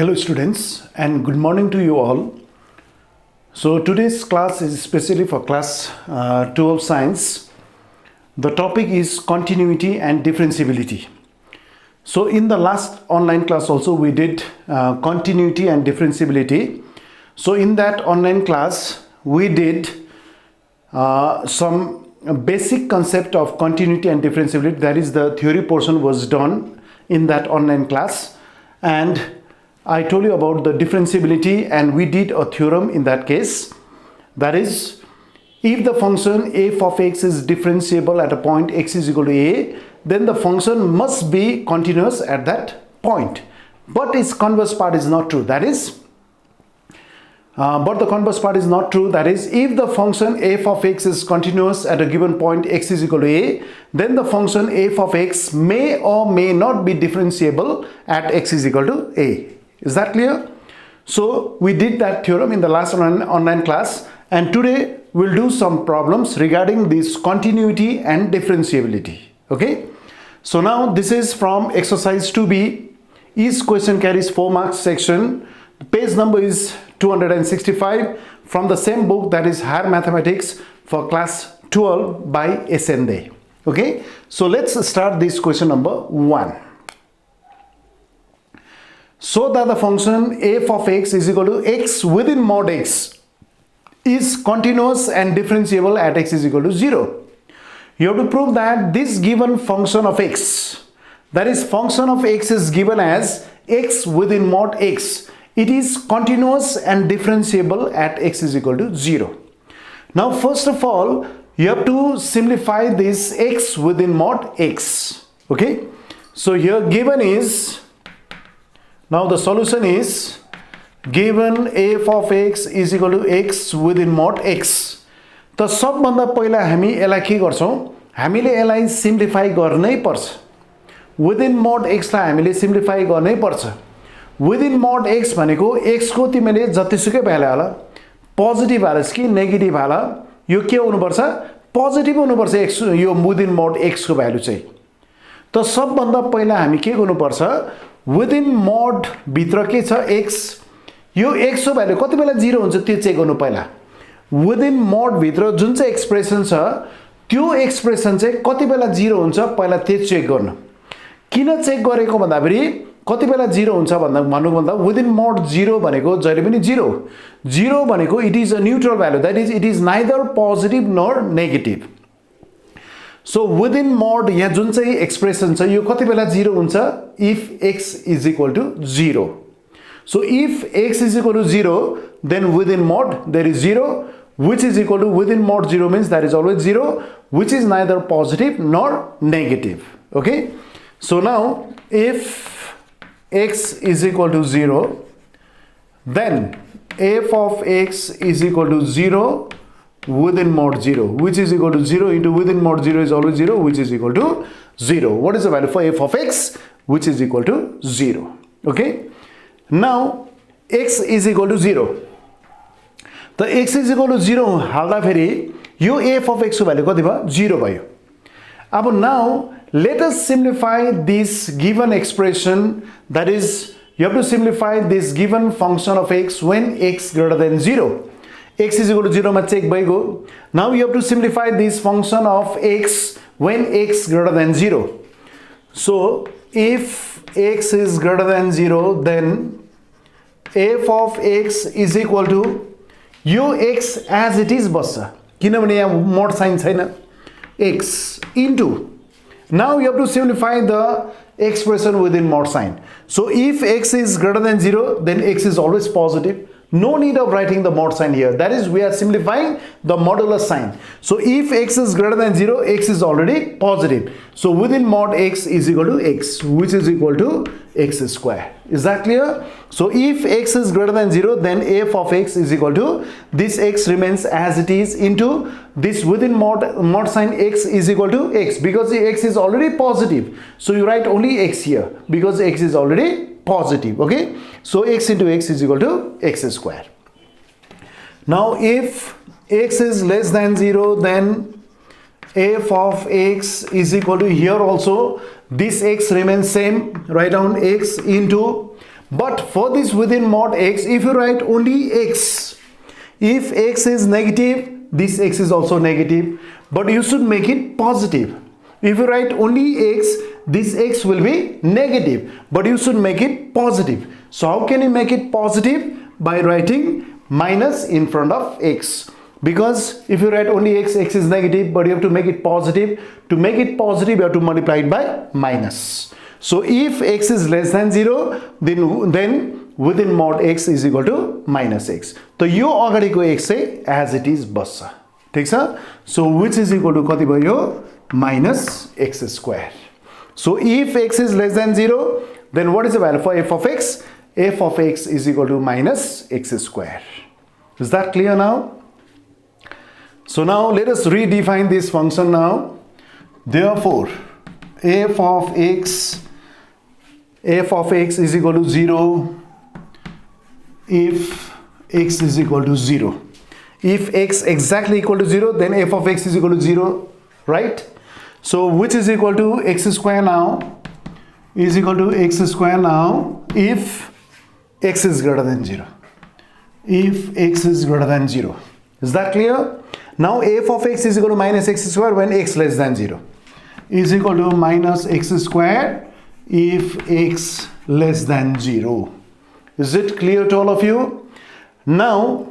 Hello students and good morning to you all. So today's class is especially for class 12 science. The topic is continuity and differentiability. So in the last online class also we did continuity and differentiability. So in that online class we did some basic concept of continuity and differentiability, that is the theory portion was done in that online class, and I told you about the differentiability and we did a theorem in that case. That is, if the function f of x is differentiable at a point x is equal to a, then the function must be continuous at that point. But its converse part is not true. That is, that is, if the function f of x is continuous at a given point x is equal to a, then the function f of x may or may not be differentiable at x is equal to a. Is that clear? So we did that theorem in the last online class, and today we'll do some problems regarding this continuity and differentiability. Okay, so now this is from exercise 2b. Each question carries 4 marks section. The page number is 265 from the same book, that is Higher Mathematics for class 12 by Sailendra. Okay, so let's start this question number 1. So that the function f of x is equal to x within mod x is continuous and differentiable at x is equal to 0. You have to prove that this given function of x, that is function of x is given as x within mod x, it is continuous and differentiable at x is equal to 0. Now first of all, you have to simplify this x within mod x. Okay, so here given is, now the solution is given f of x is equal to x within mod x. त सबभन्दा पहिला हामी यसलाई के गर्छौं, हामीले यसलाई simplify गर्नै पर्छ. विदिन मोड x लाई हामीले सिम्प्लिफाई गर्नै पर्छ. विदिन मोड x भनेको x को तिमीले जतिसुकै भ्यालु हाल, पोजिटिभ हालस् कि नेगेटिभ हाल, यो के हुनु पर्छ, पोजिटिभ हुनु पर्छ x, यो विदिन मोड x को भ्यालु चाहिँ. त सबभन्दा पहिला हामी के गर्नु पर्छ, विदिन मोड भित्र के छ x, यो x को भ्यालु कति बेला 0 हुन्छ त्यो चेक गर्नु पहिला. विदिन मोड भित्र जुन चाहिँ एक्सप्रेसन छ त्यो एक्सप्रेसन चाहिँ कति बेला 0 हुन्छ पहिला त्यो चेक गर्नु. किन चेक गरेको भन्दाखेरि कति बेला 0 हुन्छ भन्दा विदिन मोड 0 भनेको जहिले पनि 0 भनेको it is a neutral value, that is it is neither positive नर नेगेटिभ. सो विदिन मोड यहाँ जुन चाहिँ एक्सप्रेसन छ यो कति बेला 0 हुन्छ, if x is equal to 0. So if x is equal to 0, then within mod there is 0, which is equal to within mod 0 means that is always 0, which is neither positive nor negative. Okay, so now if x is equal to 0, then f of x is equal to 0 within mod 0, which is equal to 0 into within mod 0 is always 0, which is equal to 0. What is the value for f of x? Which is equal to 0. Okay, now x is equal to 0. The x is equal to 0 हाल्दा फेरि यो f of x को value कति भयो, 0 भयो. अब now let us simplify this given expression, that is you have to simplify this given function of x when x greater than 0. X is equal to 0 मा check भइगयो. Now you have to simplify this function of x when x greater than 0. So if x is greater than 0, then f of x is equal to yo x as it is बस्छ, किनभने यहाँ mod sine छैन, x into, now you have to simplify the expression within mod sign. So if x is greater than 0, then x is always positive. No need of writing the mod sign here. That is, we are simplifying the modulus sign. So if x is greater than 0, x is already positive. So within mod x is equal to x, which is equal to x square. Is that clear? So if x is greater than 0, then f of x is equal to, this x remains as it is into this within mod sign x is equal to x, because the x is already positive. So you write only x here because x is already positive. Okay, so x into x is equal to x square. Now if x is less than 0, then f of x is equal to, here also this x remains same, write down x into But for this within mod x, if you write only x, if x is negative, this x is also negative, but you should make it positive. If you write only x, this x will be negative, but you should make it positive. So how can you make it positive? By writing minus in front of x. Because if you write only x, x is negative, but you have to make it positive. To make it positive, you have to multiply it by minus. So if x is less than 0, then within mod x is equal to minus x. So यो अगाडिको x चाहिँ as it is बस्छ. ठीक छ? So which is equal to कति भयो? Minus x square. So if x is less than 0, then what is the value for f of x? F of x is equal to minus x square. Is that clear now? So now let us redefine this function now. Therefore, f of x is equal to 0 if x is equal to 0. If x exactly equal to 0, then f of x is equal to 0, right? So which is equal to x square now? Is equal to x square now if x is greater than 0. If x is greater than 0. Is that clear? Now f of x is equal to minus x square when x less than 0. Is equal to minus x square if x less than 0. Is it clear to all of you? Now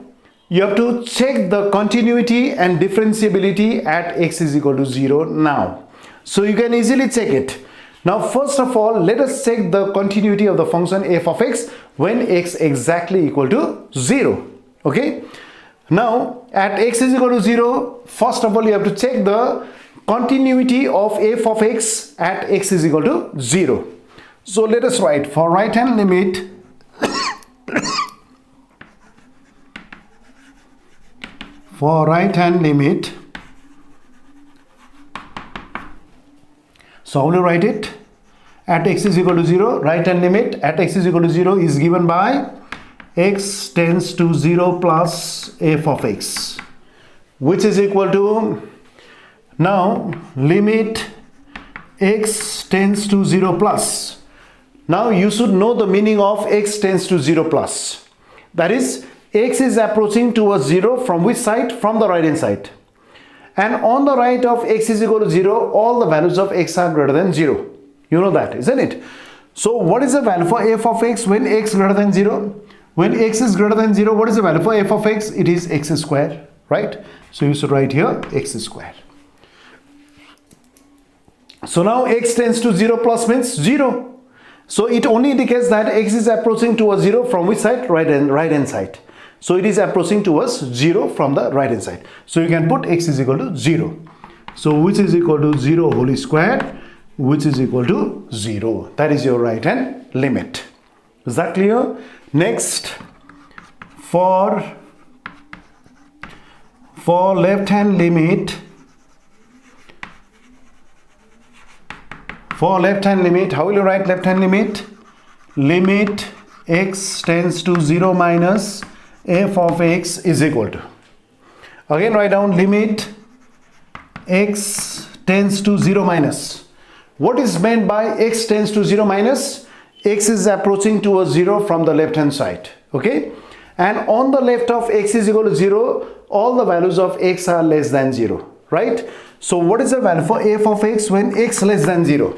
you have to check the continuity and differentiability at x is equal to 0 now. So you can easily check it. Now first of all, let us check the continuity of the function f of x when x exactly equal to 0. Okay. Now at x is equal to 0, first of all you have to check the continuity of f of x at x is equal to 0. So let us write for right hand limit for right hand limit. So how will you write it? At x is equal to 0, right hand limit at x is equal to 0 is given by x tends to 0 plus f of x, which is equal to, now limit x tends to 0 plus. Now you should know the meaning of x tends to 0 plus. That is, x is approaching towards 0 from which side? From the right hand side. And on the right of x is equal to 0, all the values of x are greater than 0. You know that, isn't it? So what is the value for f of x when x greater than 0? When x is greater than 0, what is the value for f of x? It is x square, right? So you should write here x square. So now x tends to 0 plus means 0. So it only indicates that x is approaching towards 0 from which side? Right hand side. So it is approaching towards 0 from the right hand side. So you can put x is equal to 0. So which is equal to 0 whole square, which is equal to 0. That is your right hand limit. Is that clear? Next, for left hand limit, how will you write left hand limit? Limit x tends to 0 minus f of x is equal to, again write down limit x tends to 0 minus. What is meant by x tends to 0 minus? X is approaching towards 0 from the left hand side. Okay, and on the left of x is equal to 0, all the values of x are less than 0, right? So what is the value for f of x when x less than 0?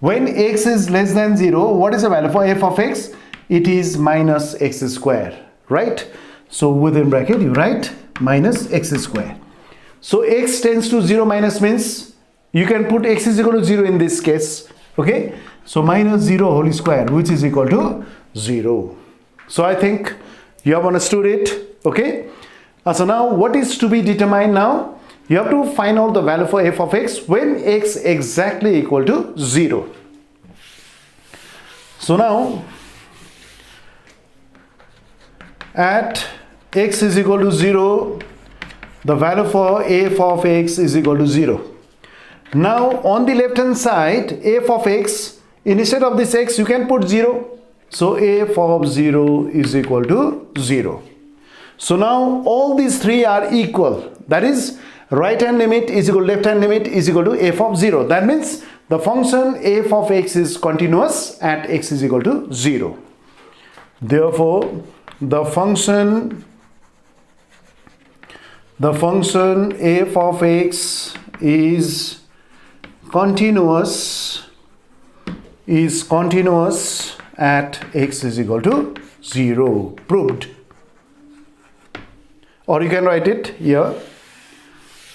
When x is less than 0, what is the value for f of x? It is minus x square, right? So within bracket you write minus x square. So x tends to 0 minus means you can put x is equal to 0 in this case. Okay, so minus 0 whole square, which is equal to 0. So I think you have understood it. Okay, so now what is to be determined now? You have to find out the value for f of x when x exactly equal to 0. So now at x is equal to 0, the value for f of x is equal to 0. Now on the left hand side, f of x, instead of this x you can put 0. So f of 0 is equal to 0. So now all these three are equal. That is, right hand limit is equal to left hand limit is equal to f of 0. That means the function f of x is continuous at x is equal to 0. Therefore the function f of x is continuous at x is equal to 0. Proved. Or you can write it here,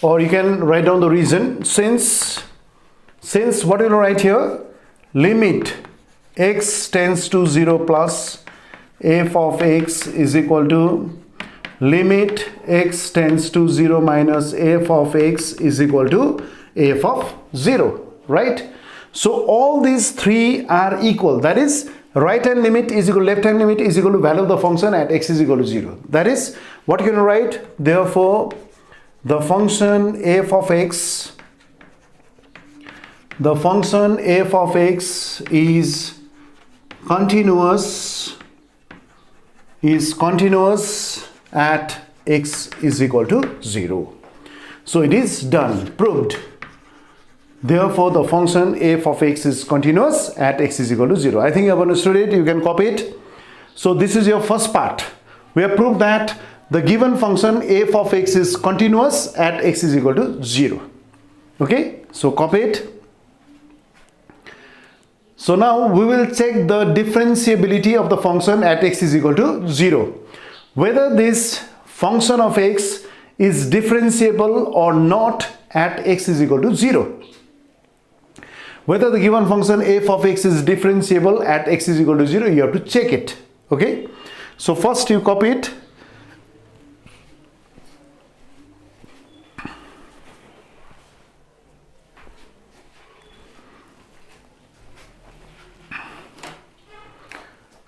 or you can write down the reason. Since what you will write here, limit x tends to 0 plus f of x is equal to limit x tends to 0 minus f of x is equal to f of 0, right? So all these three are equal. That is, right hand limit is equal to left hand limit is equal to value of the function at x is equal to 0. That is what you can write. Therefore the function f of x is continuous at x is equal to 0. So it is done, proved. Therefore the function f of x is continuous at x is equal to 0. I think you have understood it. You can copy it. So this is your first part. We have proved that the given function f of x is continuous at x is equal to 0. Okay, so copy it. So now we will check the differentiability of the function at x is equal to 0. Whether this function of x is differentiable or not at x is equal to 0. Whether the given function f of x is differentiable at x is equal to 0, you have to check it. Okay, so first you copy it.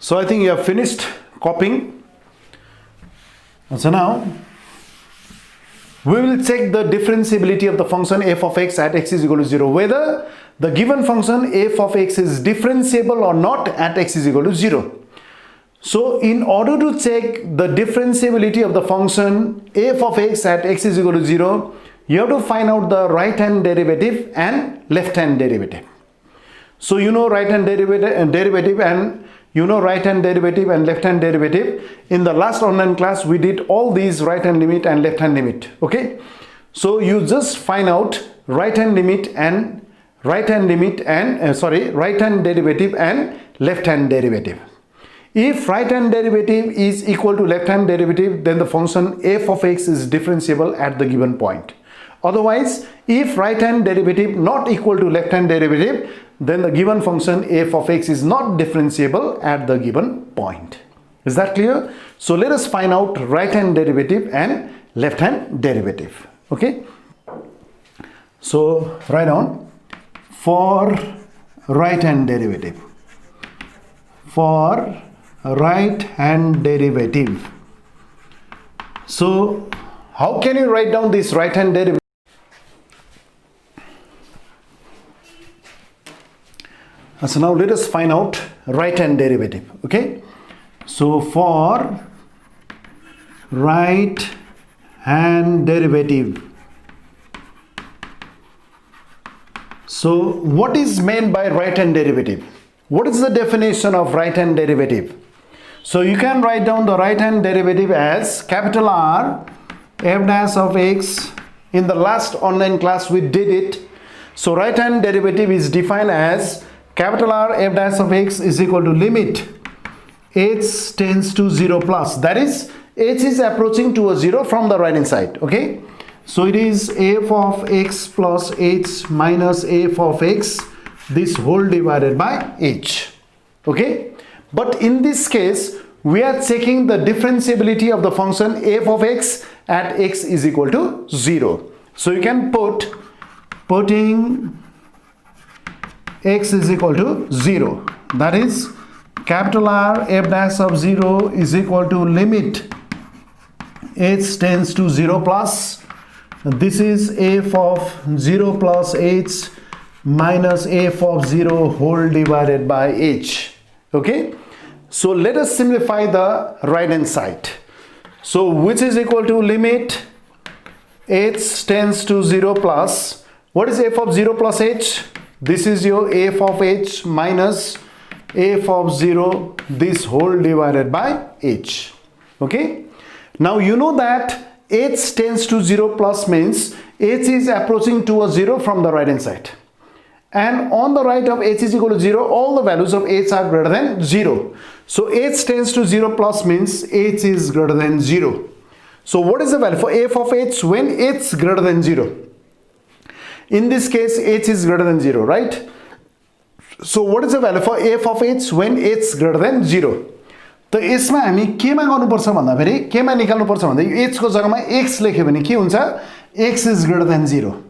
So I think you have finished copying. So now we will check the differentiability of the function f of x at x is equal to 0. Whether the given function f of x is differentiable or not at x is equal to 0. So in order to check the differentiability of the function f of x at x is equal to 0, you have to find out the right hand derivative and left hand derivative. So you know right hand derivative and you know right hand derivative and left hand derivative. In the last online class we did all these right hand limit and left hand limit. Okay, so you just find out right hand derivative and left hand derivative. If right hand derivative is equal to left hand derivative, then the function f of x is differentiable at the given point. Otherwise, if right hand derivative not equal to left hand derivative, then the given function f of x is not differentiable at the given point. Is that clear? So let us find out right hand derivative and left hand derivative. Okay, so write down for right hand derivative. For right hand derivative. So how can you write down this right hand derivative? So now let us find out right hand derivative. Okay, so for right hand derivative, so what is meant by right hand derivative? What is the definition of right hand derivative? So you can write down the right hand derivative as capital R f dash of x. In the last online class we did it. So right hand derivative is defined as capital R f dash of x is equal to limit h tends to 0 plus, that is h is approaching to a 0 from the right hand side. Okay, so it is f of x plus h minus f of x, this whole divided by h. Okay, but in this case we are checking the differentiability of the function f of x at x is equal to 0. So you can putting x is equal to 0, that is capital R f dash of 0 is equal to limit h tends to 0 plus, this is f of 0 plus h minus f of 0 whole divided by h. Okay, so let us simplify the right hand side. So which is equal to limit h tends to 0 plus, what is f of 0 plus h? This is your f of h minus f of 0 this whole divided by h. Okay, now you know that h tends to 0 plus means h is approaching to a 0 from the right hand side, and on the right of h is equal to 0 all the values of h are greater than 0. So h tends to 0 plus means h is greater than 0. So what is the value for f of h when h is greater than 0? In this case h is greater than 0, right? So what is the value for f of h when h is greater than 0? त यसमा हामी केमा गर्नुपर्छ भन्दा फेरि केमा निकाल्नुपर्छ भन्दा यो h को जग्गामा x लेख्यो भने के हुन्छ x is greater than 0.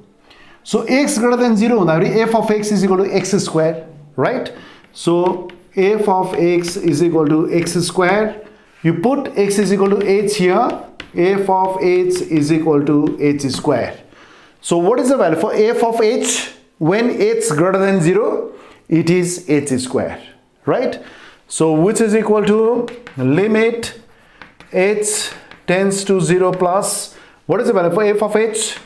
So x greater than 0 हुँदा फेरि f of x is equal to x square, right? So f of x is equal to x square. You put x is equal to h here, f of h is equal to h square. So what is the value for f of h when h greater than 0? It is h square, right? So which is equal to limit h tends to 0 plus, what is the value for f of h?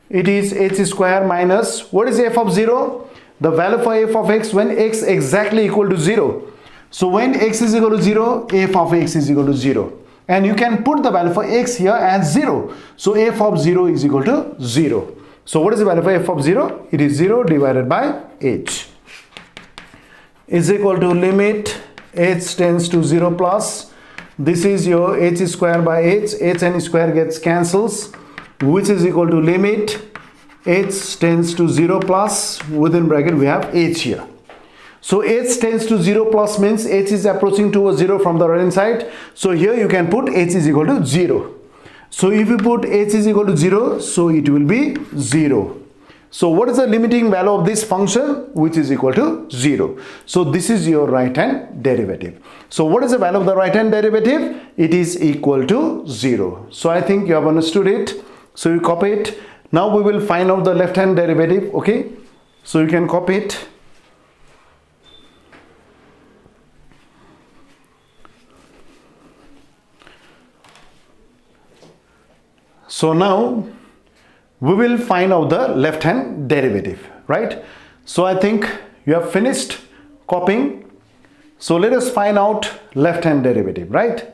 It is h square minus, what is f of 0? The value for f of x when x exactly equal to 0. So when x is equal to 0, f of x is equal to 0. And you can put the value for x here as 0. So f of 0 is equal to 0. So what is the value for f of 0? It is 0 divided by h is equal to limit h tends to 0 plus, this is your h square by h and square gets cancels, which is equal to limit h tends to 0 plus, within bracket we have h here. So h tends to 0 plus means h is approaching to a 0 from the right hand side. So here you can put h is equal to 0. So if you put h is equal to 0, so it will be 0. So what is the limiting value of this function? Which is equal to 0. So this is your right hand derivative. So what is the value of the right hand derivative? It is equal to 0. So I think you have understood it. So you copy it. Now we will find out the left hand derivative. Okay, so you can copy it. So now we will find out the left hand derivative, right? So I think you have finished copying. So let us find out left hand derivative, right?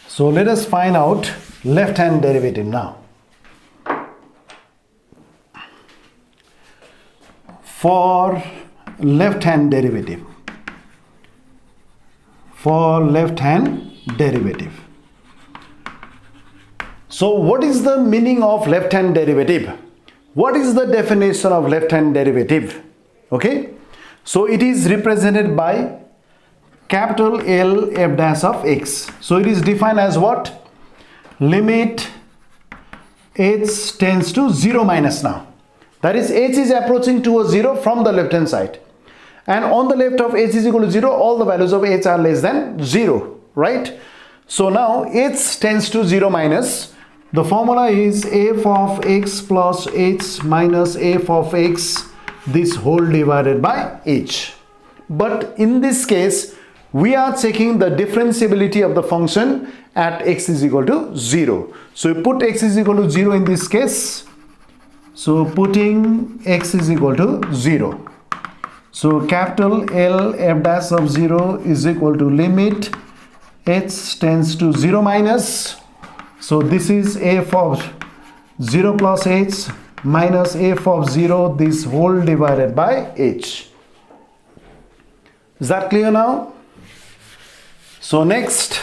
So let us find out left hand derivative now. For left hand derivative, so what is the meaning of left hand derivative? What is the definition of left hand derivative? Okay, so it is represented by capital L f dash of x. So it is defined as what? Limit h tends to 0 minus now. That is h is approaching to a 0 from the left hand side. And on the left of h is equal to 0, all the values of h are less than 0, right? So now h tends to 0 minus, the formula is f of x plus h minus f of x this whole divided by h. But in this case, we are checking the differentiability of the function at x is equal to 0. So you put x is equal to 0 in this case. So putting x is equal to 0. So capital L f dash of 0 is equal to limit h tends to 0 minus. So this is f of 0 plus h minus f of 0 this whole divided by h. Is that clear now? So next,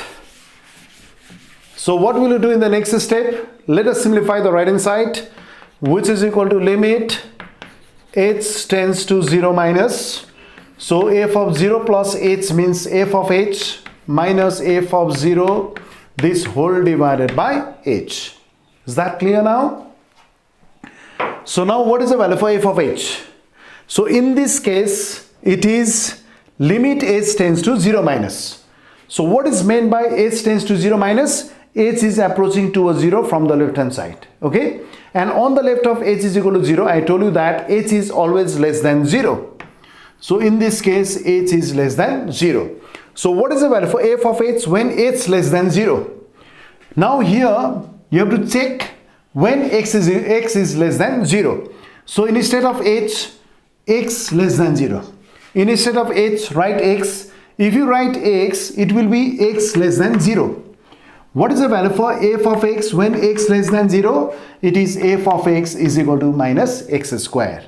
so what will you do in the next step? Let us simplify the right hand side, which is equal to limit h tends to 0 minus. So f of 0 plus h means f of h minus f of 0 this whole divided by h. Is that clear now? So now what is the value for f of h? So in this case, it is limit h tends to 0 minus. So what is meant by h tends to 0 minus? H is approaching to a 0 from the left hand side. Okay, and on the left of h is equal to 0, I told you that h is always less than 0. So in this case, h is less than 0. So what is the value for f of h when h less than 0? Now here you have to check when x is less than 0. So instead of h, x less than 0. Instead of h, write x. If you write x, it will be x less than 0. What is the value for f of x when x less than 0? It is f of x is equal to minus x square.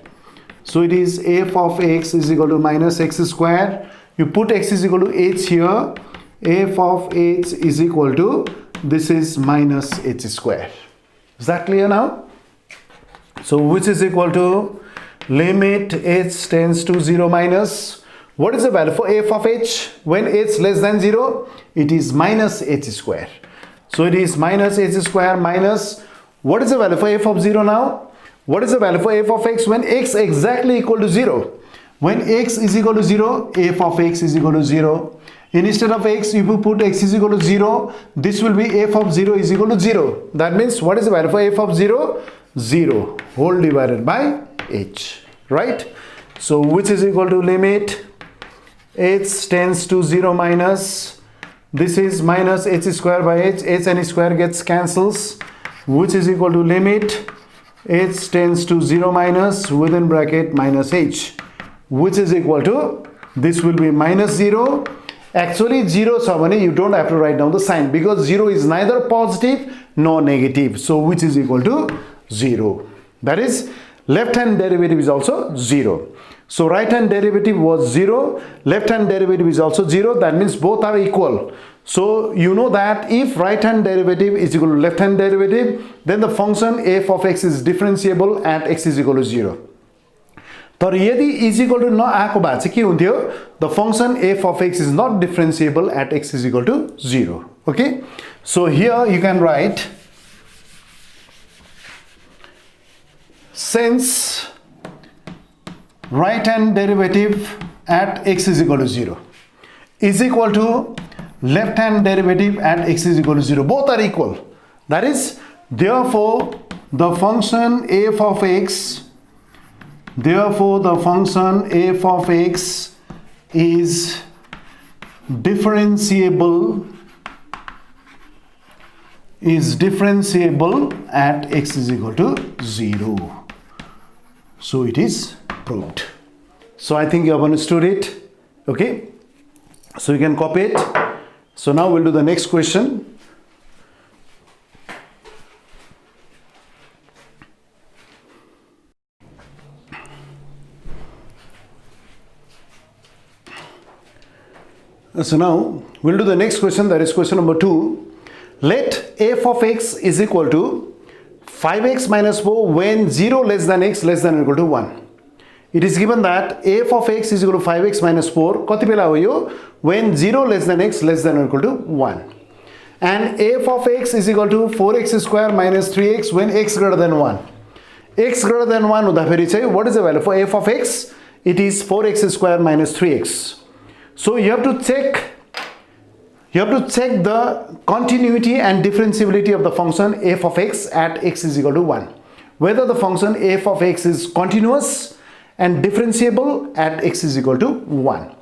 So it is f of x is equal to minus x square. You put x is equal to h here. F of h is equal to, this is minus h square. Is that clear now? So which is equal to limit h tends to 0 minus, what is the value for f of h when h less than 0? It is minus h square. So it is minus h square minus, what is the value for f of 0 now? What is the value for f of x when x exactly equal to 0? When x is equal to 0, f of x is equal to 0. Instead of x, if you put x is equal to 0, this will be f of 0 is equal to 0. That means what is the value for f of 0? 0 whole divided by h, right? So which is equal to limit h tends to 0 minus, this is minus h square by h and square gets cancels, which is equal to limit h tends to 0 minus within bracket minus h, which is equal to, this will be minus 0. Actually 0 sabane you don't have to write down the sign because 0 is neither positive nor negative. So which is equal to 0. That is left hand derivative is also 0. So right hand derivative was 0, left hand derivative is also 0. That means both are equal. So you know that if right hand derivative is equal to left hand derivative, then the function f of x is differentiable at x is equal to 0. तर यदि is equal to नआएको भए चाहिँ के हुन्थ्यो? The function f of x is not differentiable at x is equal to 0. Okay? So here you can write, since right hand derivative at x is equal to 0 is equal to left hand derivative at x is equal to 0, both are equal. That is, therefore the function f of x, therefore the function f of x is differentiable at x is equal to 0. So it is proved. So I think you have understood it. Okay, so you can copy it. So now we'll do the next question. So now we'll do the next question, that is question number 2. Let f of x is equal to 5x minus 4 when 0 less than x less than or equal to 1. It is given that f of x is equal to 5x minus 4 कति बेला हो यो? When 0 less than x less than or equal to 1. And f of x is equal to 4x square minus 3x when x greater than 1. X greater than 1 हुँदाखेरि चाहिँ what is the value for f of x? It is 4x square minus 3x. So you have to check the continuity and differentiability of the function f of x at x is equal to 1. Whether the function f of x is continuous and differentiable at x is equal to 1.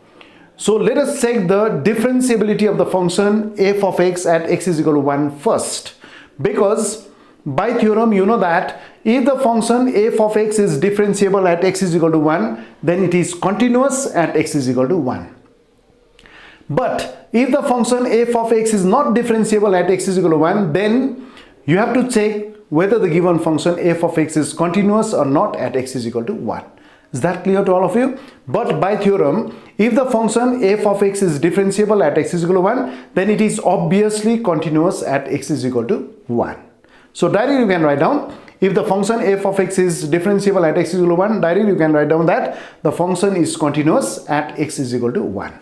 So let us check the differentiability of the function f of x at x is equal to 1 first. Because by theorem you know that if the function f of x is differentiable at x is equal to 1, then it is continuous at x is equal to 1. But if the function f of x is not differentiable at x is equal to 1, then you have to check whether the given function f of x is continuous or not at x is equal to 1. Is that clear to all of you? But by theorem, if the function f of x is differentiable at x is equal to 1, then it is obviously continuous at x is equal to 1. So directly you can write down, if the function f of x is differentiable at x is equal to 1, directly you can write down that the function is continuous at x is equal to 1.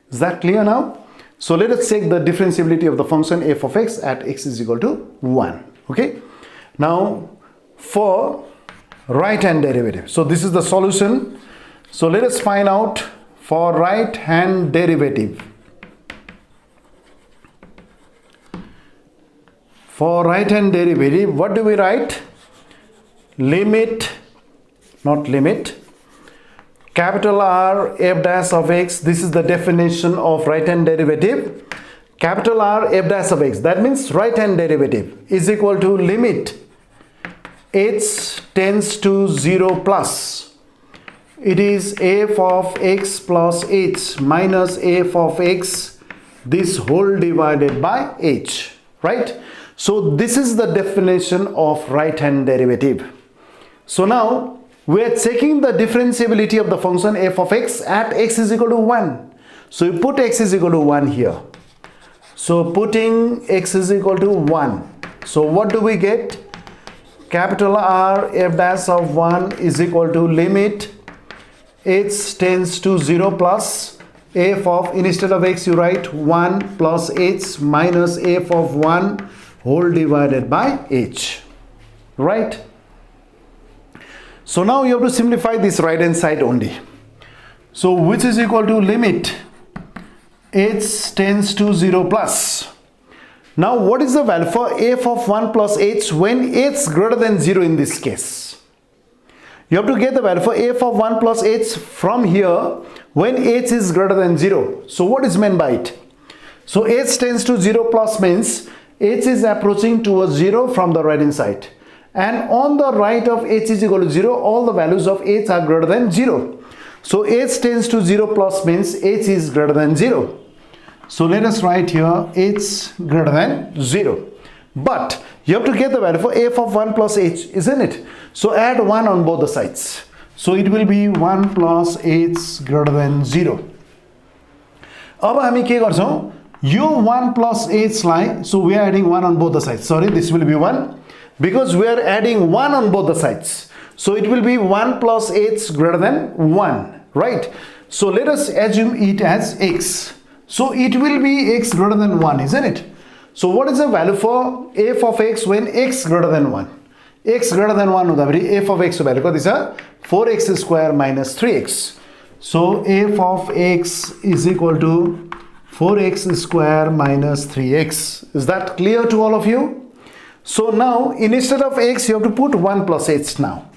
Is that clear now? So let us check the differentiability of the function f of x at x is equal to 1. Okay. Now for right hand derivative. So this is the solution. So let us find out for right hand derivative. For right hand derivative, what do we write? Limit, not limit, capital R f dash of x. This is the definition of right hand derivative. Capital R f dash of x. That means right hand derivative is equal to limit h tends to 0 plus it is f of x plus h minus f of x, this whole divided by h, right? So this is the definition of right hand derivative. So now we are checking the differentiability of the function f of x at x is equal to 1. So you put x is equal to 1 here. So putting x is equal to 1. So what do we get? Capital R f dash of 1 is equal to limit h tends to 0 plus f of, instead of x you write 1 plus h minus f of 1 whole divided by h, right? So now you have to simplify this right hand side only. So which is equal to limit h tends to 0 plus. Now what is the value for f of 1 plus h when h greater than 0 in this case? You have to get the value for f of 1 plus h from here when h is greater than 0. So what is meant by it? So h tends to 0 plus means h is approaching towards 0 from the right hand side. And on the right of h is equal to 0, all the values of h are greater than 0. So h tends to 0 plus means h is greater than 0. So let us write here h greater than 0. But you have to get the value for f of 1 plus h, isn't it? So add 1 on both the sides. So it will be 1 plus h greater than 0. अब हामी के गर्छौं यो 1 plus h lie, so we are adding 1 on both the sides. Sorry, this will be 1 because we are adding 1 on both the sides. So it will be 1 plus h greater than 1, right? So let us assume it as x. So it will be x greater than 1, isn't it? So what is the value for f of x when x greater than 1? X greater than 1 हुँदाखेरि f of x को value कति छ? 4x square minus 3x. So f of x is equal to 4x square minus 3x. Is that clear to all of you? So now instead of x you have to put 1 plus h now.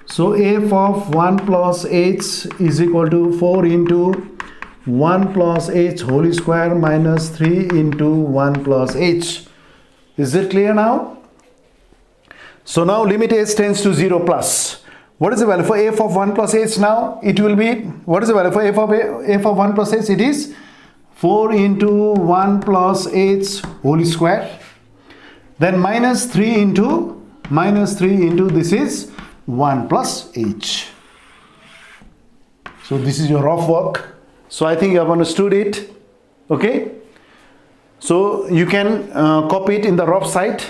So f of 1 plus h is equal to 4 into 1 plus h whole square minus 3 into 1 plus h. Is it clear now? So now limit h tends to 0 plus. What is the value for f of 1 plus h now? It will be, what is the value for f of 1 plus h? It is 4 into 1 plus h whole square. Then minus 3 into this is 1 plus h. So this is your rough work. So I think you have understood it. Okay. So you can copy it in the rough side.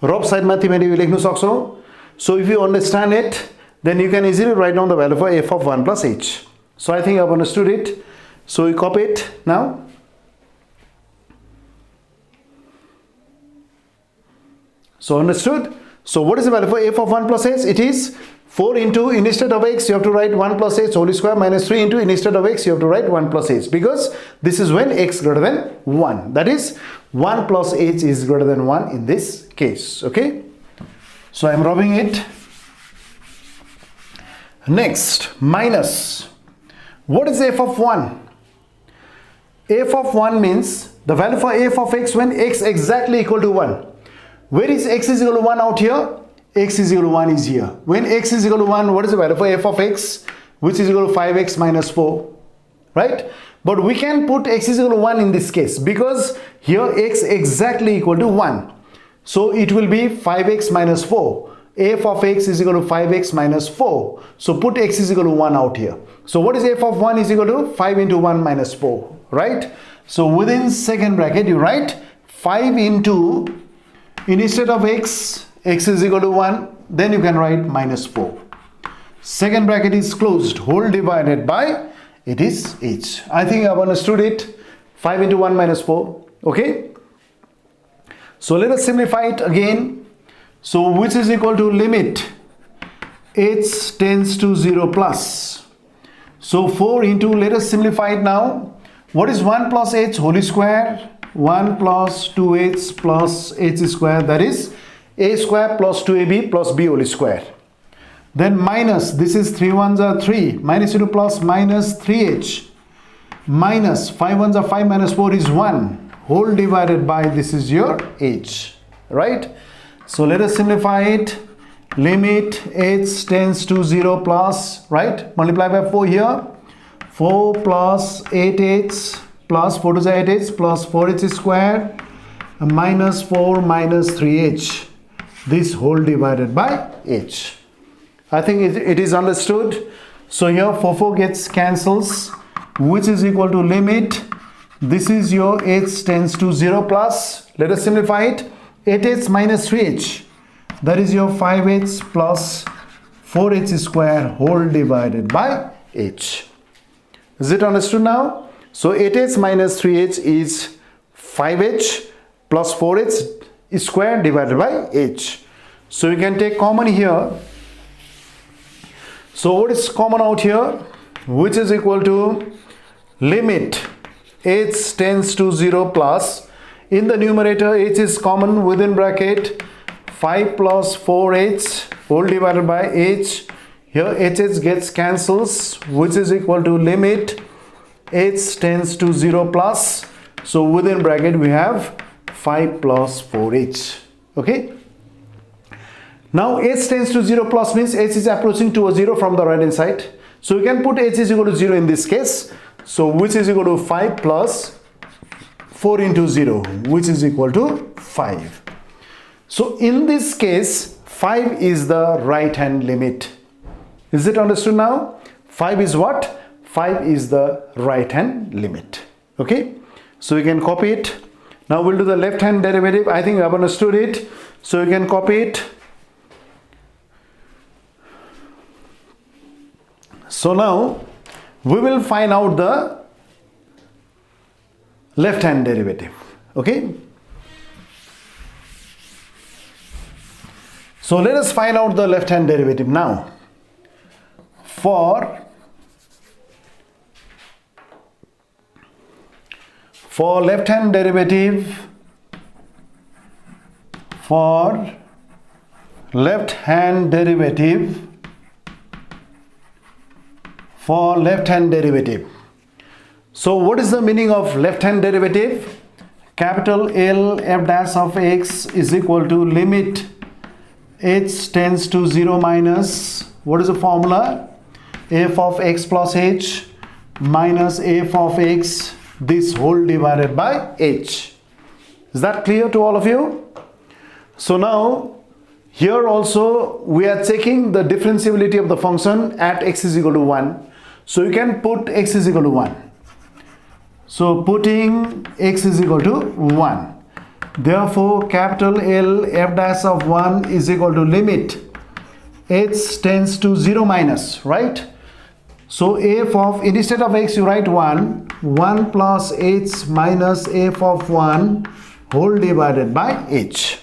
Rough side mathematics लेख्नु सक्छौ. So if you understand it, then you can easily write down the value for f of 1 plus h. So I think you have understood it. So you copy it now. So understood? So what is the value for f of 1 plus h? It is 4 into, instead of x you have to write 1 plus h whole square minus 3 into, instead of x you have to write 1 plus h, because this is when x greater than 1. That is 1 plus h is greater than 1 in this case. Okay. So I am rubbing it. Next, minus. What is f of 1? F of 1 means the value for f of x when x exactly equal to 1. Where is x is equal to 1 out here? X is equal to 1 is here. When x is equal to 1, what is the value for f of x? Which is equal to 5x minus 4. Right? But we can put x is equal to 1 in this case because here x exactly equal to 1. So it will be 5x minus 4. F of x is equal to 5x minus 4. So put x is equal to 1 out here. So what is f of 1 is equal to 5 into 1 minus 4. Right? So within second bracket you write 5 into, instead of x is equal to 1, then you can write minus 4. Second bracket is closed, whole divided by, it is h. I think I have understood it. 5 into 1 minus 4. Okay. So let us simplify it again. So which is equal to limit h tends to 0 plus. So 4 into, let us simplify it now. What is 1 plus h whole square? 1 plus 2h plus h square, that is a square plus 2ab plus b whole square. Then minus, this is 3 ones are 3, minus into plus minus 3h, minus 5 ones are 5 minus 4 is 1, whole divided by, this is your h, right? So let us simplify it. limit h tends to 0 plus, right? Multiply by 4 here. 4 plus 8h plus 4 to the 8h plus 4h squared minus 4 minus 3h. This whole divided by h. I think it is understood. So here 4 gets cancels, which is equal to limit. This is your h tends to 0 plus. Let us simplify it. 8h minus 3h. That is your 5h plus 4h square whole divided by h. Is it understood now? So 8h minus 3h is 5h plus 4h square divided by h. So you can take common here. So what is common out here? Which is equal to limit h tends to 0 plus. In the numerator, h is common within bracket. 5 plus 4h whole divided by h. Here h gets cancels, which is equal to limit h tends to 0 plus. So within bracket we have 5 plus 4h. Okay. Now h tends to 0 plus means h is approaching to a 0 from the right hand side. So you can put h is equal to 0 in this case. So which is equal to 5 plus 4 into 0, which is equal to 5. So in this case, 5 is the right hand limit. Is it understood now? 5 is what? 5 is the right hand limit. Okay. So you can copy it. Now we'll do the left hand derivative. I think you have understood it. So you can copy it. So now we will find out the left hand derivative. Okay. So let us find out the left hand derivative now. For left hand derivative, for left hand derivative, for left hand derivative. So what is the meaning of left hand derivative? Capital L f dash of x is equal to limit h tends to 0 minus, what is the formula? F of x plus h minus f of x, this whole divided by h. Is that clear to all of you? So now here also we are checking the differentiability of the function at x is equal to 1. So you can put x is equal to 1. So putting x is equal to 1. Therefore capital L f dash of 1 is equal to limit h tends to 0 minus, right? So f of, instead of x you write 1 plus h minus f of 1 whole divided by h.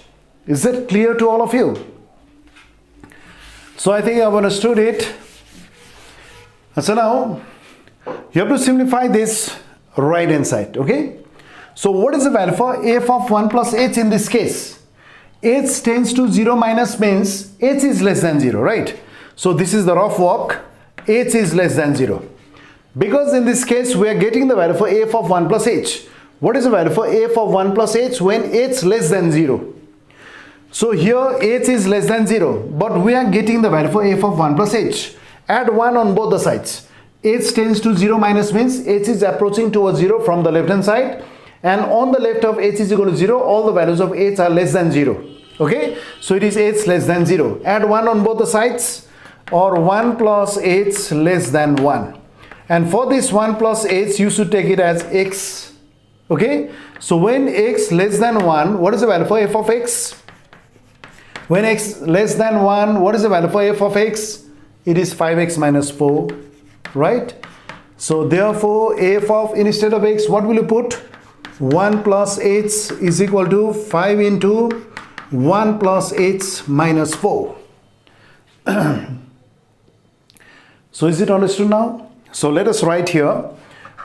Is it clear to all of you? So I think I've understood it. So now you have to simplify this right hand side. Okay. So what is the value for f of 1 plus h in this case? H tends to 0 minus means h is less than 0, right? So this is the rough work. H is less than 0. Because in this case we are getting the value for f of 1 plus h. What is the value for f of 1 plus h when h less than 0? So here h is less than 0, but we are getting the value for f of 1 plus h. Add 1 on both the sides. H tends to 0 minus means h is approaching to a 0 from the left hand side, and on the left of h is equal to 0, all the values of h are less than 0. Okay, so it is h less than 0. Add 1 on both the sides, or 1 plus h less than 1. And for this 1 plus h, you should take it as x. Okay, so when x less than 1, what is the value for f of x? When x less than 1, what is the value for f of x? It is 5x minus 4, right? So therefore f of, instead of x, what will you put? 1 plus h is equal to 5 into 1 plus h minus 4. So is it understood now? So let us write here,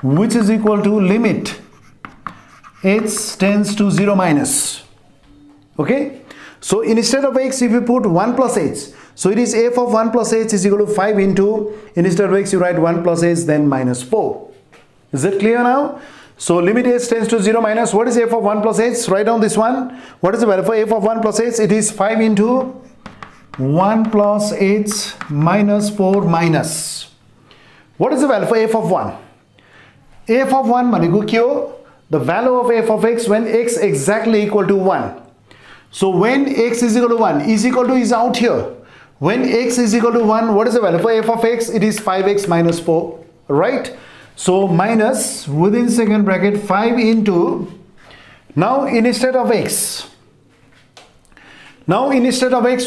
which is equal to limit h tends to 0 minus. Okay, so instead of x, if you put 1 plus h, so it is f of 1 plus h is equal to 5 into, instead of x you write 1 plus h then minus 4. Is it clear now? So limit h tends to 0 minus, what is f of 1 plus h? Write down this one. What is the value for f of 1 plus h? It is 5 into 1 plus h minus 4 minus. What is the value for f of 1? f of 1 भनेको के हो? The value of f of x when x exactly equal to 1. So when x is equal to 1, is equal to is out here. When x is equal to 1, what is the value for f of x? It is 5x minus 4, right? So minus within second bracket 5 into, now instead of x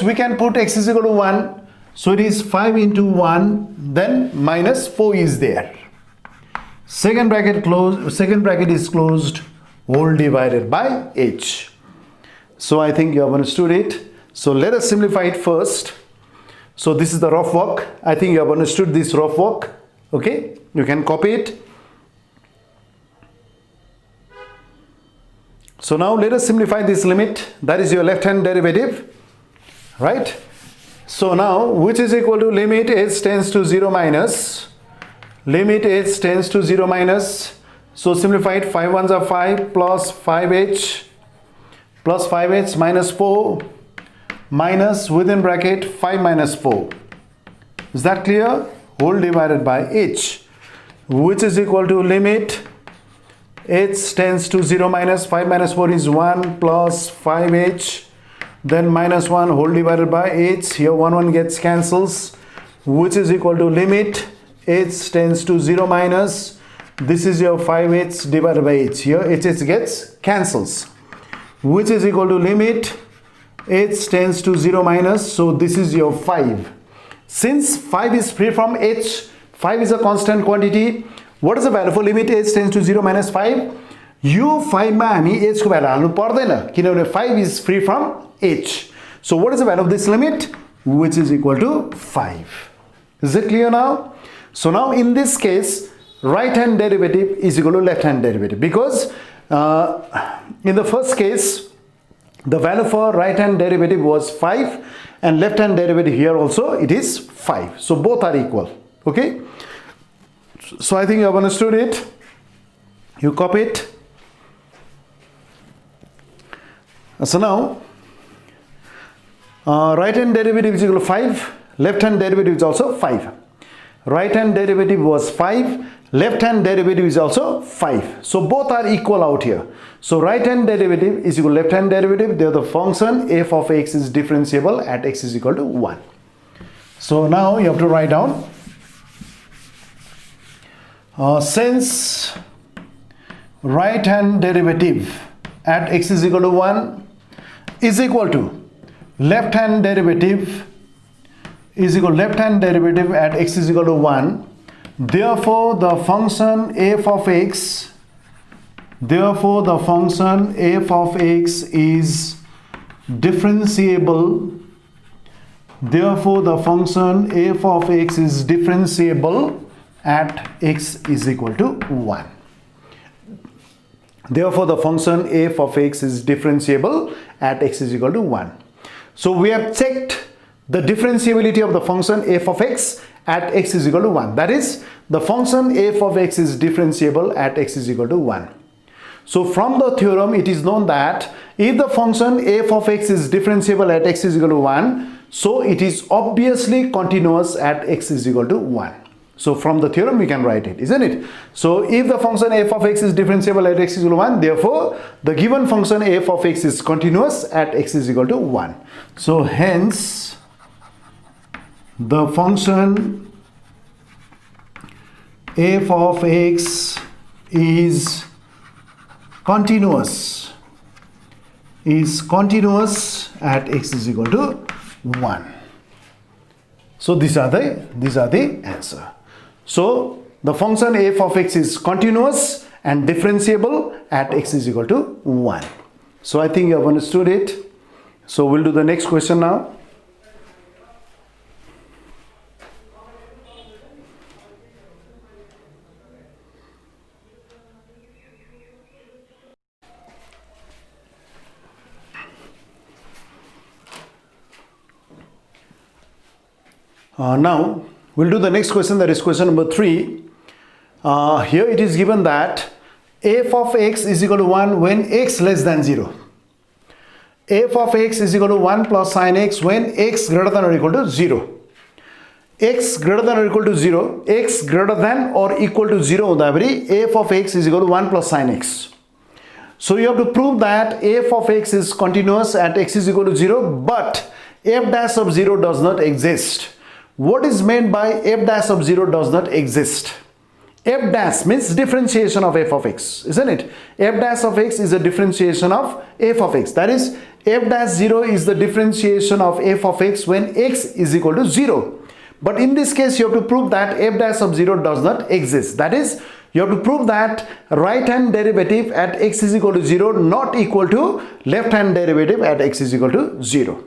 we can put x is equal to 1. So it is 5 into 1, then minus 4 is there. Second bracket is closed, whole divided by h. So I think you have understood it. So let us simplify it first. So this is the rough work. I think you have understood this rough work. Okay, you can copy it. So now let us simplify this limit. That is your left hand derivative, right? So now which is equal to limit h tends to 0 minus, limit h tends to 0 minus. So simplify it, 5 ones are 5 plus 5h minus 4 minus within bracket 5 minus 4. Is that clear? Whole divided by h, which is equal to limit h tends to 0 minus 5 minus 4 is 1 plus 5h, then minus 1 whole divided by h. Here 1 gets cancels, which is equal to limit h tends to 0 minus, this is your 5h divided by h. Here h gets cancels, which is equal to limit h tends to 0 minus. So this is your 5. Since 5 is free from h, 5 is a constant quantity. What is the value for limit h tends to 0 minus 5? यो 5 मा हामी h को value हाल्नु पर्दैन किनभने 5 is free from h. So what is the value of this limit? Which is equal to 5. Is it clear now? So now in this case, right hand derivative is equal to left hand derivative, because in the first case the value for right hand derivative was 5 and left hand derivative here also it is 5. So both are equal. Okay, so I think you have understood it. You copy it. So now right hand derivative is equal to 5, left hand derivative is also 5. Right hand derivative was 5, left hand derivative is also 5. So both are equal out here. So right hand derivative is equal to left hand derivative. There the function f of x is differentiable at x is equal to 1. So now you have to write down, since right hand derivative at x is equal to 1 is equal to left hand derivative is equal to left hand derivative at x is equal to 1, therefore the function f of x is differentiable. Therefore the function f of x is differentiable at x is equal to 1. Therefore the function f of x is differentiable at x is equal to 1. So we have checked the differentiability of the function f of x at x is equal to 1. That is, the function f of x is differentiable at x is equal to 1. So from the theorem it is known that if the function f of x is differentiable at x is equal to 1, so it is obviously continuous at x is equal to 1. So from the theorem we can write it, isn't it? So if the function f of x is differentiable at x is equal to 1, therefore the given function f of x is continuous at x is equal to 1. So hence the function f of x is continuous at x is equal to 1. So these are the answer. So the function f of x is continuous and differentiable at x is equal to 1. So I think you have understood it. So we'll do the next question now. Now we'll do the next question, that is question number 3. Here it is given that f of x is equal to 1 when x less than 0. f of x is equal to 1 plus sin x when x greater than or equal to 0. X greater than or equal to 0, x greater than or equal to 0 f of x is equal to 1 plus sin x. So you have to prove that f of x is continuous at x is equal to 0, but f dash of 0 does not exist. What is meant by f dash of 0 does not exist? F dash means differentiation of f of x, isn't it? F dash of x is a differentiation of f of x. That is, f dash 0 is the differentiation of f of x when x is equal to 0. But in this case, you have to prove that f dash of 0 does not exist. That is, you have to prove that right hand derivative at x is equal to 0 not equal to left hand derivative at x is equal to 0.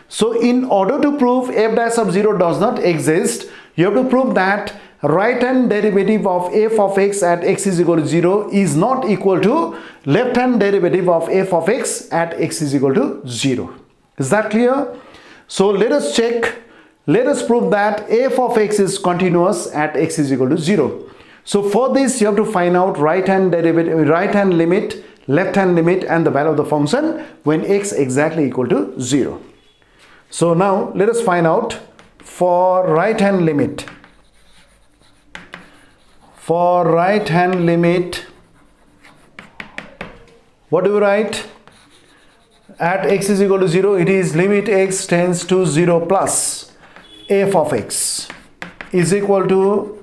So in order to prove f dash of 0 does not exist, you have to prove that right hand derivative of f of x at x is equal to 0 is not equal to left hand derivative of f of x at x is equal to 0. Is that clear? So let us check. Let us prove that f of x is continuous at x is equal to 0. So for this, you have to find out right hand derivative, right hand limit, left hand limit, and the value of the function when x exactly equal to 0. So now let us find out for right hand limit. For right hand limit, what do we write? At x is equal to 0, it is limit x tends to 0 plus f of x is equal to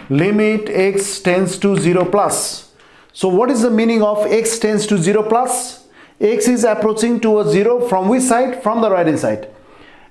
limit x tends to 0 plus. So what is the meaning of x tends to 0 plus? X is approaching towards 0 from which side? From the right hand side.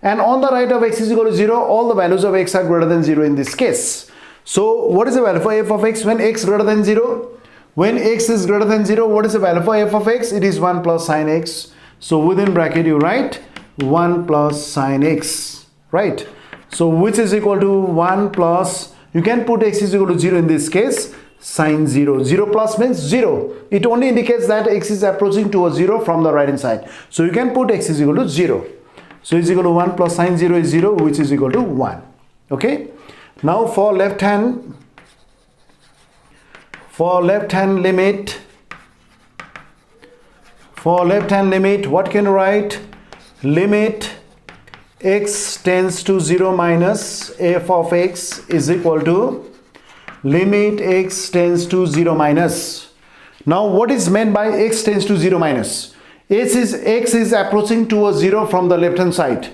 And on the right of x is equal to 0, all the values of x are greater than 0 in this case. So what is the value for f of x when x greater than 0? When x is greater than 0, what is the value for f of x? It is 1 plus sin x. So within bracket you write 1 plus sin x, right? So which is equal to 1 plus, you can put x is equal to 0 in this case, sin 0. 0 plus means 0. It only indicates that x is approaching towards 0 from the right hand side. So you can put x is equal to 0. So is equal to 1 plus sin 0 is 0, which is equal to 1. Okay. Now for left hand limit, what can you write? Limit x tends to 0 minus f of x is equal to limit x tends to 0 minus. Now what is meant by x tends to 0 minus? X is approaching towards 0 from the left hand side,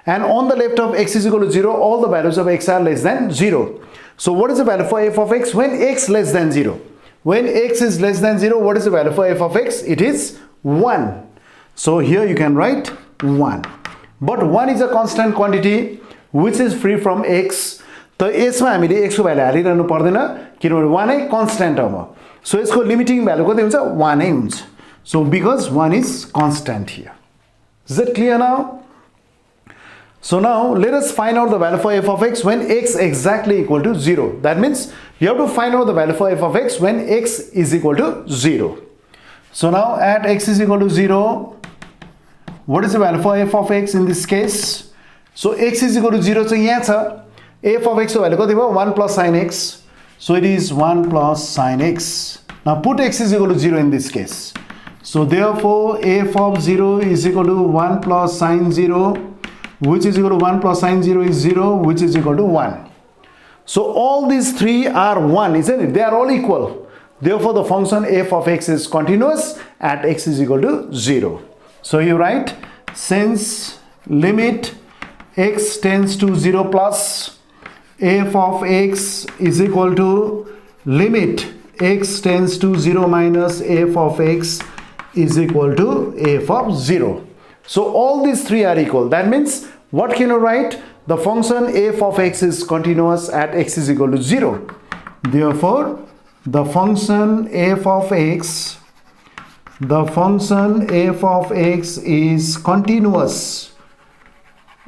and on the left of x is equal to 0, all the values of x are less than 0. So what is the value for f of x when x less than 0? When x is less than 0, what is the value for f of x? It is 1. So here you can write 1. But 1 is a constant quantity which is free from x. So यसमा हामीले x को value हालिरहनु पर्दैन किनभने 1 नै constant हो. So यसको limiting value कति हुन्छ? 1 नै हुन्छ. So because 1 is constant here. Is that clear now? So now let us find out the value for f of x when x exactly equal to 0. That means you have to find out the value for f of x when x is equal to 0. So now at x is equal to 0, what is the value for f of x in this case? So x is equal to 0, so यहाँ छ f of x को value कति भयो? 1 plus sin x. So it is 1 plus sin x. Now put x is equal to 0 in this case. So therefore f of 0 is equal to 1 plus sin 0, which is equal to 1 plus sin 0 is 0, which is equal to 1. So all these three are 1, isn't it? They are all equal. Therefore the function f of x is continuous at x is equal to 0. So you write, since limit x tends to 0 plus f of x is equal to limit x tends to 0 minus f of x is equal to f of 0. So all these three are equal. That means what can you write? The function f of x is continuous at x is equal to 0. Therefore the function f of x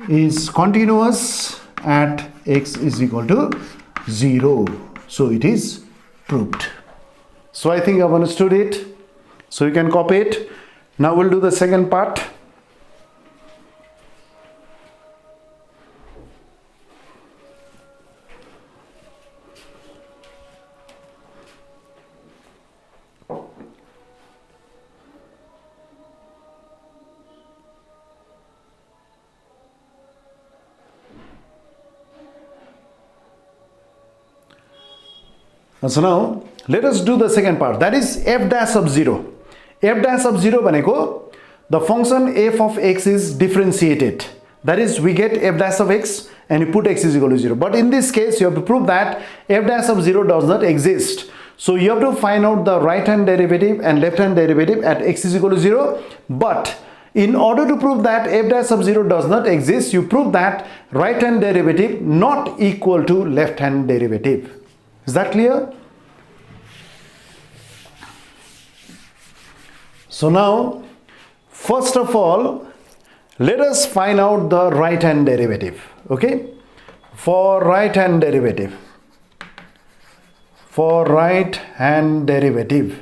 is continuous at x is equal to 0. So it is proved. So I think I've understood it. So you can copy it. Now we'll do the second part. So now let us do the second part, that is f dash of 0. F dash of 0 bhaneko the function f of x is differentiated, that is we get f dash of x and you put x is equal to 0. But in this case you have to prove that f dash of 0 does not exist. So you have to find out the right hand derivative and left hand derivative at x is equal to 0. But in order to prove that f dash of 0 does not exist, you prove that right hand derivative not equal to left hand derivative. Is that clear? So now, first of all, let us find out the right hand derivative. Okay? For right hand derivative. For right hand derivative.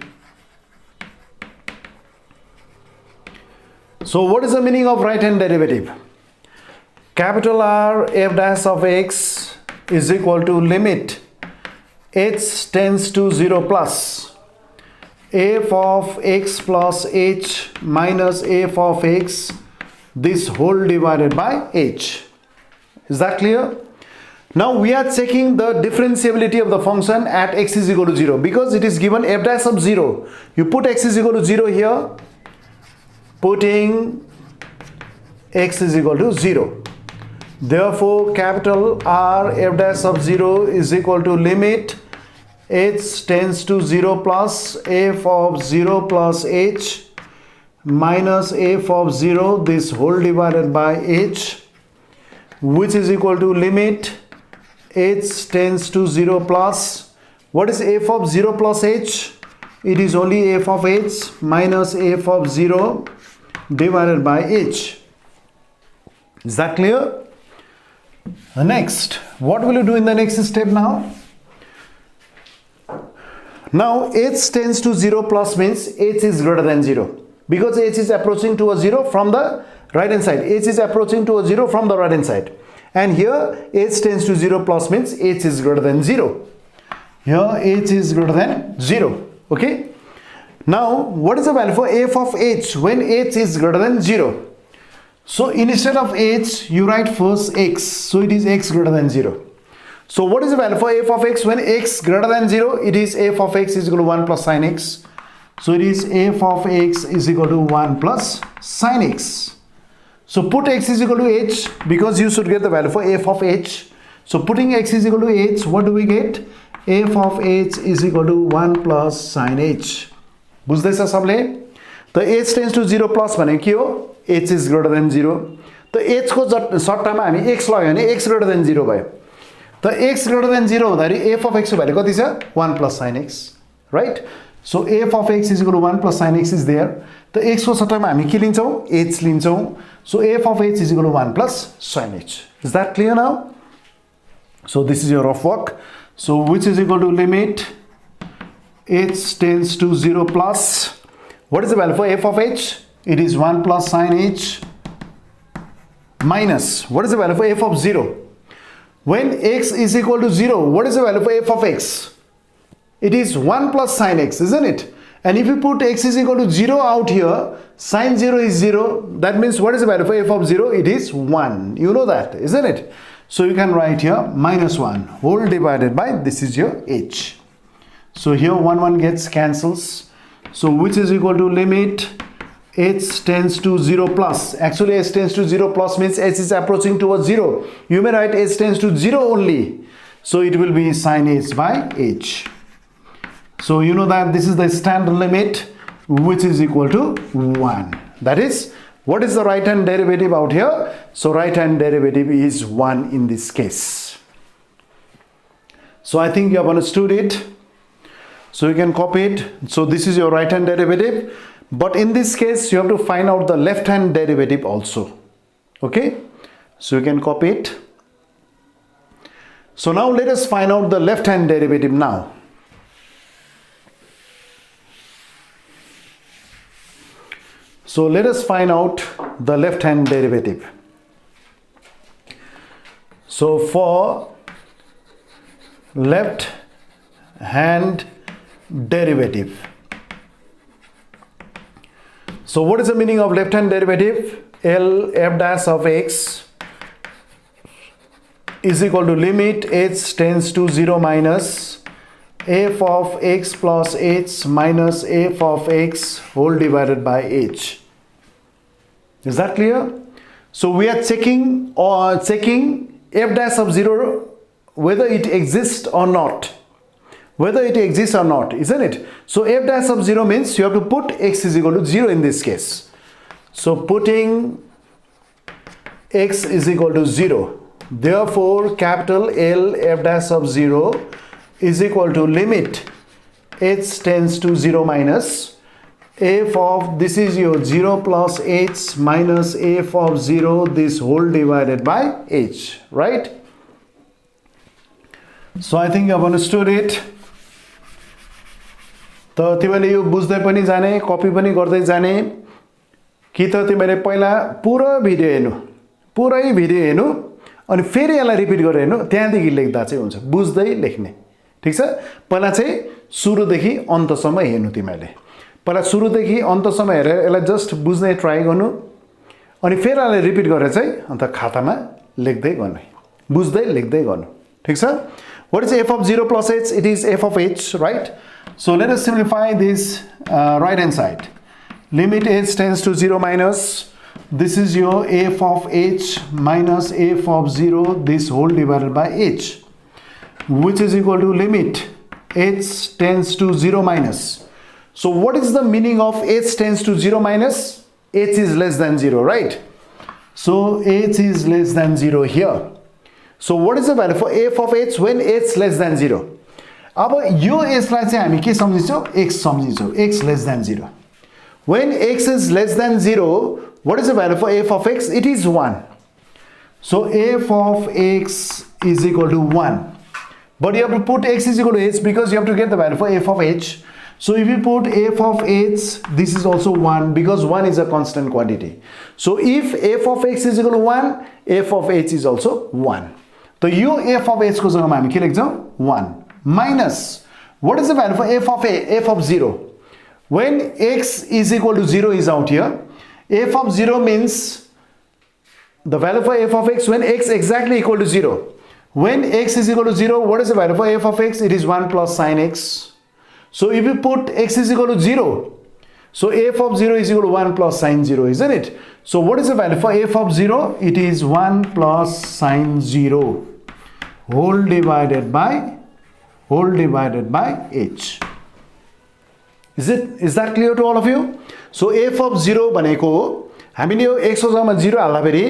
So what is the meaning of right hand derivative? Capital R f dash of x is equal to limit h tends to 0 plus f of x plus h minus f of x, this whole divided by h. Is that clear? Now we are checking the differentiability of the function at x is equal to 0 because it is given f dash of 0. You put x is equal to 0 here, putting x is equal to 0. Therefore capital R f dash of 0 is equal to limit h tends to 0 plus f of 0 plus h minus f of 0, this whole divided by h, which is equal to limit h tends to 0 plus, what is f of 0 plus h? It is only f of h minus f of 0 divided by h. Is that clear? Next, what will you do in the next step now? Now h tends to 0 plus means h is greater than 0 because h is approaching to a 0 from the right hand side. H is approaching to a 0 from the right hand side. And here h tends to 0 plus means h is greater than 0. Here h is greater than 0. Okay. Now what is the value for f of h when h is greater than 0? So instead of h you write first x. So it is x greater than 0. So what is the value for f of x when x greater than 0? It is f of x is equal to 1 plus sin x. So it is f of x is equal to 1 plus sin x. So put x is equal to h because you should get the value for f of h. So putting x is equal to h, what do we get? f of h is equal to 1 plus sin h. बुझ्दैछ सबले? त h tends to 0 plus भने के हो? h is greater than 0. त h को सट्टामा हामी x लाग्यो भने x greater than 0 भयो. The x greater than 0 हुँदाखेरि f of x को value कति छ? 1 plus sin x, right? So f of x is equal to 1 plus sin x is there. The x को सट्टामा हामी के लिन्छौं? h लिन्छौं. So f of h is equal to 1 plus sin h. Is that clear now? So this is your rough work. So which is equal to limit h tends to 0 plus, what is the value for f of h? It is 1 plus sin h minus, what is the value for f of 0? When x is equal to 0, what is the value for f of x? It is 1 plus sin x, isn't it? And if you put x is equal to 0 out here, sin 0 is 0. That means what is the value for f of 0? It is 1. You know that, isn't it? So you can write here minus 1 whole divided by, this is your h. So here 1 gets cancels. So which is equal to limit h tends to 0 plus. Actually h tends to 0 plus means h is approaching towards 0. You may write h tends to 0 only. So it will be sin h by h. So you know that this is the standard limit which is equal to 1. That is, what is the right hand derivative out here? So right hand derivative is 1 in this case. So I think you have understood it. So you can copy it. So this is your right hand derivative. But in this case, you have to find out the left hand derivative also. Okay. So you can copy it. So now let us find out the left hand derivative now. So let us find out the left hand derivative. So for left hand derivative. So what is the meaning of left hand derivative? L f dash of x is equal to limit h tends to 0 minus f of x plus h minus f of x whole divided by h. Is that clear? So we are checking f dash of 0 whether it exists or not. Whether it exists or not, isn't it? So f dash of 0 means you have to put x is equal to 0 in this case. So putting x is equal to 0. Therefore, capital L f dash of 0 is equal to limit h tends to 0 minus f of, this is your 0 plus h minus f of 0, this whole divided by h, right? So I think you have understood it. त तिमीले यो बुझ्दै पनि जाने, कपी पनि गर्दै जाने, कि त तिमीले पहिला पुरै भिडियो हेर्नु अनि फेरि यसलाई रिपिट गरेर हेर्नु, त्यहाँदेखि लेख्दा चाहिँ हुन्छ, बुझ्दै लेख्ने, ठीक छ? पहिला चाहिँ सुरुदेखि अन्तसम्म हेर्नु तिमीले, पहिला सुरुदेखि अन्तसम्म हेरेर यसलाई जस्ट बुझ्ने ट्राई गर्नु, अनि फेरि यसलाई रिपिट गरेर चाहिँ अन्त खातामा लेख्दै गर्ने, बुझ्दै लेख्दै गर्नु, ठीक छ? What is f of 0 plus h? It is f of h, right? So let us simplify this right hand side. Limit h tends to 0 minus, this is your f of h minus f of 0, this whole divided by h, which is equal to limit h tends to 0 minus. So what is the meaning of h tends to 0 minus? H is less than 0, right? So h is less than 0 here. So what is the value for f of h when h less than 0? अब यो यसलाई चाहिँ हामी के सम्झिन्छौं? x सम्झिन्छौं, x less than 0. When x is less than 0, what is the value for f of x? It is 1. So f of x is equal to 1. But you have to put x is equal to h because you have to get the value for f of h. So if you put f of h, this is also 1 because 1 is a constant quantity. So if f of x is equal to 1, f of h is also 1. So yo f of h को जग्गामा हामी के लेख्छौं? 1 minus, what is the value for f of 0? When x is equal to 0 is out here, f of 0 means the value for f of x when x exactly equal to 0. When x is equal to 0, what is the value for f of x? It is 1 plus sin x. So if you put x is equal to 0, so f of 0 is equal to 1 plus sin 0, isn't it? So what is the value for f of 0? It is 1 plus sin 0 whole divided by h. Is that clear to all of you? So f of 0 भनेको हामीले यो x को जग्गामा 0 हाल्दा फेरि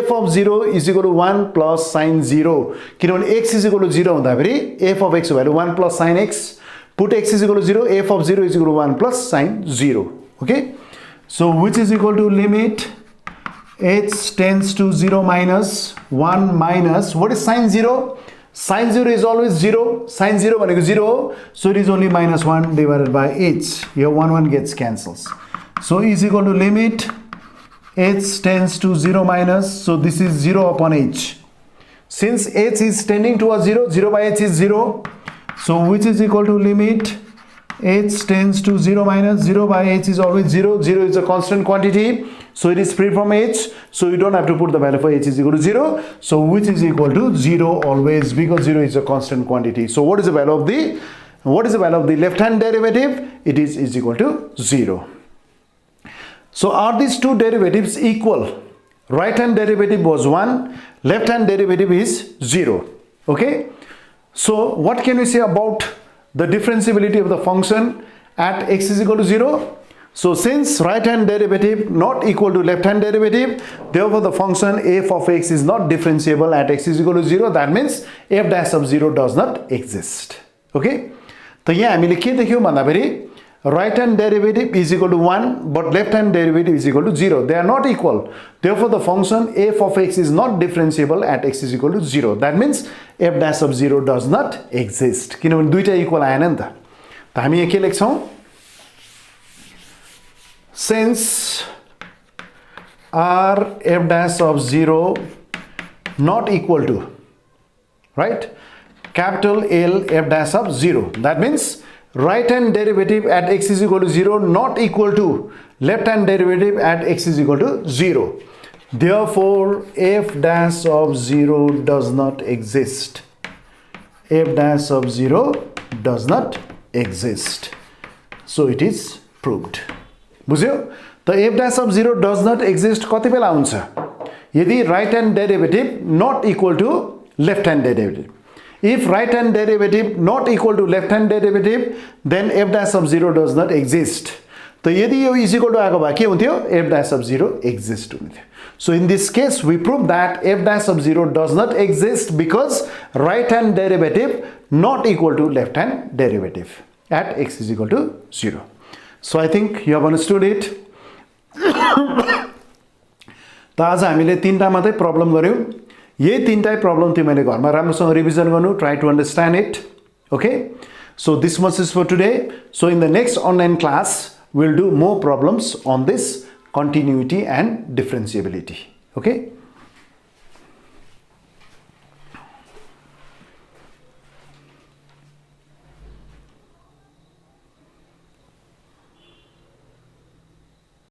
f of 0 is equal to 1 plus sin 0, किनभने x is equal to 0 हुँदा फेरि f of x value 1 plus sin x, put x is equal to 0, f of 0 is equal to 1 plus sin 0. Okay, so which is equal to limit h tends to 0 minus 1 minus, what is sin 0? Sin 0 is always 0, sin 0 भनेको 0, so it is only minus 1 divided by h. Here 1 gets cancels. So is equal to limit h tends to 0 minus, so this is 0 upon h. Since h is tending towards 0, 0 by h is 0. So which is equal to limit h tends to 0 minus, 0 by h is always 0. 0 is a constant quantity, so it is free from h. So you don't have to put the value for h is equal to 0. So which is equal to 0 always because 0 is a constant quantity. So what is the value of the left hand derivative? It is equal to 0. So are these two derivatives equal? Right hand derivative was 1, left hand derivative is 0. Okay? So what can we say about the differentiability of the function at x is equal to 0? So since right hand derivative not equal to left hand derivative, therefore the function f of x is not differentiable at x is equal to 0. That means f dash of 0 does not exist. Okay? So here हामीले के देख्यौं भन्दाखेरि right hand derivative is equal to 1 but left hand derivative is equal to 0. They are not equal. Therefore the function f of x is not differentiable at x is equal to 0. That means f dash of 0 does not exist. किनभने दुईटा equal आएन नि त. त हामी यहाँ के लेख्छौं? Since r f dash of 0 not equal to, right, capital L f dash of 0, that means right hand derivative at x is equal to 0 not equal to left hand derivative at x is equal to 0. Therefore f dash of 0 does not exist. F dash of 0 does not exist. So it is proved. बुझ्यो? The f dash of 0 does not exist कति बेला हुन्छ? यदि right hand derivative not equal to left hand derivative. If right hand derivative not equal to left hand derivative, then f dash of 0 does not exist. तो यदि यो is equal to आएको भए के हुन्थ्यो? F dash of 0 exist हुन्थ्यो. So in this case, we prove that f dash of 0 does not exist because right hand derivative not equal to left hand derivative at x is equal to 0. So I think you have understood it. त आज हामीले तीनटा मात्रै problem गर्यौं. यही तीनटै problem तिमीले घरमा राम्रोसँग रिभिजन गर्नु, try to understand it. Okay? So this much is for today. So in the next online class, we'll do more problems on this continuity and differentiability. Okay?